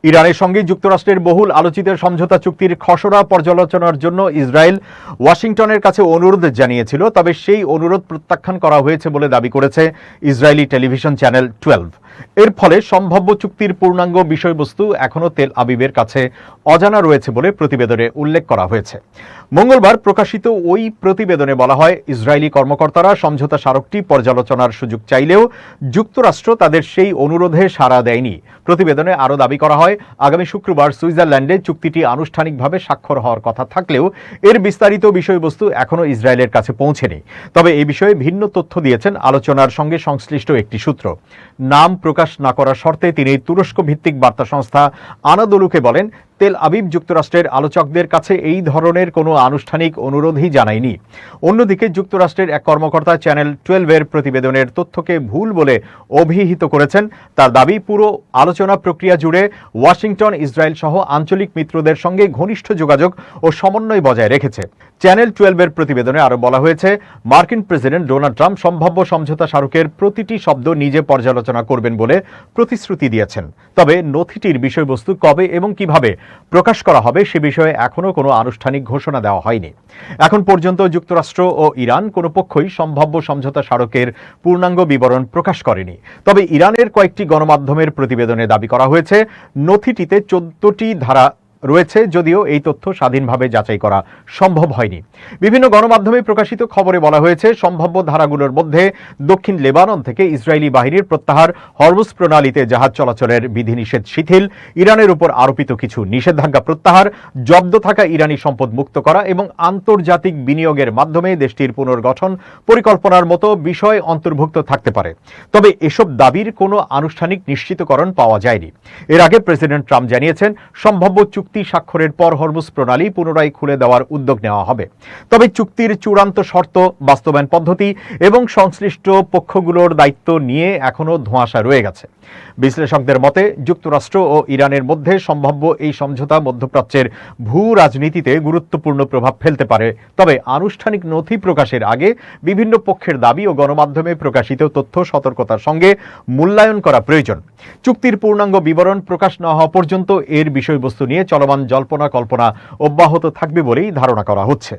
ইরানের সঙ্গে যুক্তরাষ্ট্রের বহুল আলোচিত সমঝোতা চুক্তির খসড়া পর্যালোচনার জন্য ইসরায়েল ওয়াশিংটনের কাছে অনুরোধ জানিয়েছিল, তবে সেই অনুরোধ প্রত্যাখ্যান করা হয়েছে বলে দাবি করেছে ইসরায়েলি টেলিভিশন চ্যানেল 12। এর ফলে সম্ভাব্য চুক্তির পূর্ণাঙ্গ বিষয়বস্তু এখনও তেল আবিবের কাছে অজানা রয়েছে বলে প্রতিবেদনে উল্লেখ করা হয়েছে। মঙ্গলবার প্রকাশিত ওই প্রতিবেদনে বলা হয়, ইসরায়েলি কর্মকর্তারা সমঝোতা স্মারকটি পর্যালোচনার সুযোগ চাইলেও যুক্তরাষ্ট্র তাদের সেই অনুরোধে সাড়া দেয়নি। প্রতিবেদনে আরও দাবি করা হয়, আগামী শুক্রবার সুইজারল্যান্ডে চুক্তিটি আনুষ্ঠানিকভাবে স্বাক্ষর হওয়ার কথা থাকলেও এর বিস্তারিত বিষয়বস্তু এখনও ইসরায়েলের কাছে পৌঁছেনি। তবে এই বিষয়ে ভিন্ন তথ্য দিয়েছেন আলোচনার সঙ্গে সংশ্লিষ্ট একটি সূত্র। নাম প্রকাশ না করার শর্তে তিনি তুরস্ক ভিত্তিক বার্তা সংস্থা আনাদোলুকে বলেন, তেল আবিব যুক্তরাষ্ট্রের আলোচকদের কাছে এই ধরনের কোনো আনুষ্ঠানিক অনুরোধই জানায়নি। অন্যদিকে যুক্তরাষ্ট্রের এক কর্মকর্তা চ্যানেল 12-এর প্রতিবেদনের তথ্যকে ভুল বলে অভিহিত করেছেন। তার দাবি, পুরো আলোচনা প্রক্রিয়া জুড়ে ওয়াশিংটন ইসরায়েল সহ আঞ্চলিক মিত্রদের সঙ্গে ঘনিষ্ঠ যোগাযোগ ও সমন্বয় বজায় রেখেছে। চ্যানেল 12-এর প্রতিবেদনে আরও বলা হয়েছে, মার্কিন প্রেসিডেন্ট ডোনাল্ড ট্রাম্প সম্ভাব্য সমঝোতা স্মারকের প্রতিটি শব্দ নিজে পর্যালোচনা করবেন বলে প্রতিশ্রুতি দিয়েছেন। তবে নথিটির বিষয়বস্তু কবে এবং কিভাবে প্রকাশ করা হবে সে বিষয়ে এখনও কোনো আনুষ্ঠানিক ঘোষণা দেওয়া হয়নি। এখন পর্যন্ত যুক্তরাষ্ট্র ও ইরান কোনো পক্ষই সম্ভাব্য সমঝোতা স্মারকের পূর্ণাঙ্গ বিবরণ প্রকাশ করেনি। তবে ইরানের কয়েকটি গণমাধ্যমের প্রতিবেদনে দাবি করা হয়েছে, নথিটিতে 14টি ধারা রয়েছে, যদিও এই তথ্য স্বাধীনভাবে যাচাই করা সম্ভব হয়নি। বিভিন্ন গণমাধ্যমে প্রকাশিত খবরে বলা হয়েছে, সম্ভাব্য ধারাগুলোর মধ্যে দক্ষিণ লেবানন থেকে ইসরায়েলি বাহিনীর প্রত্যাহার, হরমুজ প্রণালীতে জাহাজ চলাচলের বিধিনিষেধ শিথিল, ইরানের উপর আরোপিত কিছু নিষেধাজ্ঞা প্রত্যাহার, জব্দ থাকা ইরানি সম্পদ মুক্ত করা এবং আন্তর্জাতিক বিনিয়োগের মাধ্যমে দেশটির পুনর্গঠন পরিকল্পনার মতো বিষয় অন্তর্ভুক্ত থাকতে পারে। তবে এসব দাবির কোনো আনুষ্ঠানিক নিশ্চিতকরণ পাওয়া যায়নি। এর আগে প্রেসিডেন্ট ট্রাম্প জানিয়েছেন, সম্ভাব্য চুক্তি স্বাক্ষরের পর হরমুজ প্রণালী পুনরায় খুলে দেওয়ার উদ্যোগ নেওয়া হবে। তবে চুক্তির চূড়ান্ত শর্ত, বাস্তবায়ন পদ্ধতি এবং সংশ্লিষ্ট পক্ষগুলোর দায়িত্ব নিয়ে এখনও ধোঁয়াশা রয়ে গেছে। বিশ্লেষকদের মতে, যুক্তরাষ্ট্র ও ইরানের মধ্যে সম্ভাব্য এই সমঝোতা মধ্যপ্রাচ্যের ভূ রাজনীতিতে গুরুত্বপূর্ণ প্রভাব ফেলতে পারে। তবে আনুষ্ঠানিক নথি প্রকাশের আগে বিভিন্ন পক্ষের দাবি ও গণমাধ্যমে প্রকাশিত তথ্য সতর্কতার সঙ্গে মূল্যায়ন করা প্রয়োজন। চুক্তির পূর্ণাঙ্গ বিবরণ প্রকাশ না হওয়া পর্যন্ত এর বিষয়বস্তু নিয়ে চলমান জল্পনা কল্পনা অব্যাহত থাকবে বলেই ধারণা করা হচ্ছে।